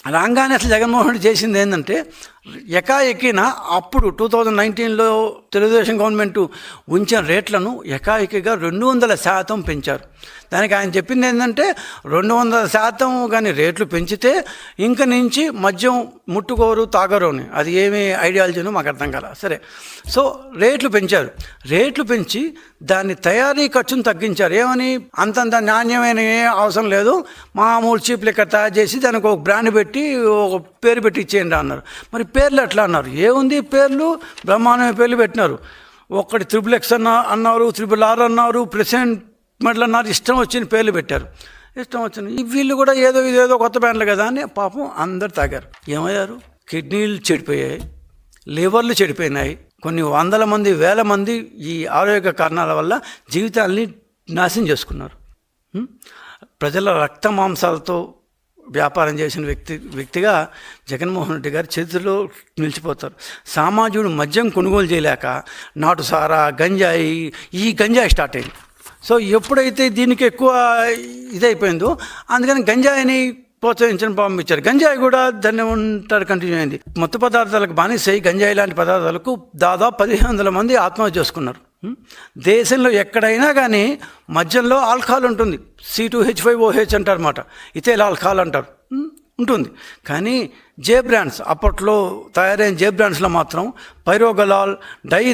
రాగానే అసలు జగన్మోహన్ రెడ్డి చేసింది ఏంటంటే ఎకాఎకిన అప్పుడు 2019లో తెలుగుదేశం గవర్నమెంట్ ఉంచిన రేట్లను ఎకాఎకిగా 200% పెంచారు. దానికి ఆయన చెప్పింది ఏంటంటే 200% కానీ రేట్లు పెంచితే ఇంక నుంచి మద్యం ముట్టుకోరు తాగరు అని. అది ఏమి ఐడియాలజీనో మాకు అర్థం కాల. సరే, సో రేట్లు పెంచారు. రేట్లు పెంచి దాన్ని తయారీ ఖర్చును తగ్గించారు. ఏమని? అంతంత నాణ్యమైన అవసరం లేదు, మామూలు చీప్ లిక్కర్ తయారు చేసి దానికి ఒక బ్రాండ్ పెట్టి ఒక పేరు పెట్టి ఇచ్చేయండి అన్నారు. మరి పేర్లు ఎట్లా అన్నారు? ఏముంది పేర్లు? బ్రహ్మాండమైన పేర్లు పెట్టినారు. ఒకటి XXX అన్నారు, RRR అన్నారు, ప్రెసిడెంట్ మెడల్ అన్నారు. ఇష్టం వచ్చిన పేర్లు పెట్టారు. ఇష్టం వచ్చిన వీళ్ళు కూడా ఇదేదో కొత్త బ్రాండ్లు కదా అని పాపం అందరు తాగారు. ఏమయ్యారు? కిడ్నీలు చెడిపోయాయి, లివర్లు చెడిపోయినాయి. కొన్ని వందల మంది, వేల మంది ఈ ఆరోగ్య కారణాల వల్ల జీవితాల్ని నాశనం చేసుకున్నారు. ప్రజల రక్త మాంసాలతో వ్యాపారం చేసిన వ్యక్తిగా జగన్మోహన్ రెడ్డి గారు చరిత్రలో నిలిచిపోతారు. సామాన్యుడు మద్యం కొనుగోలు చేయలేక నాటు సారా, గంజాయి స్టార్ట్ అయింది. సో ఎప్పుడైతే దీనికి ఎక్కువ ఇదైపోయిందో అందుకని గంజాయిని ప్రోత్సహించడం ప్రారంభించారు. గంజాయి కూడా దాన్ని ఉంటారు కంటిన్యూ అయింది. మత్తు పదార్థాలకు బానిసై గంజాయి లాంటి పదార్థాలకు దాదాపు 1500 మంది ఆత్మహత్య చేసుకున్నారు. దేశంలో ఎక్కడైనా కానీ మద్యంలో ఆల్కహాల్ ఉంటుంది. C2H5OH అంటారు అన్నమాట. ఇథైల్ ఆల్కహాల్ అంటారు, ఉంటుంది. కానీ జే బ్రాండ్స్, అప్పట్లో తయారైన జే బ్రాండ్స్లో మాత్రం పైరోగలాల్, డై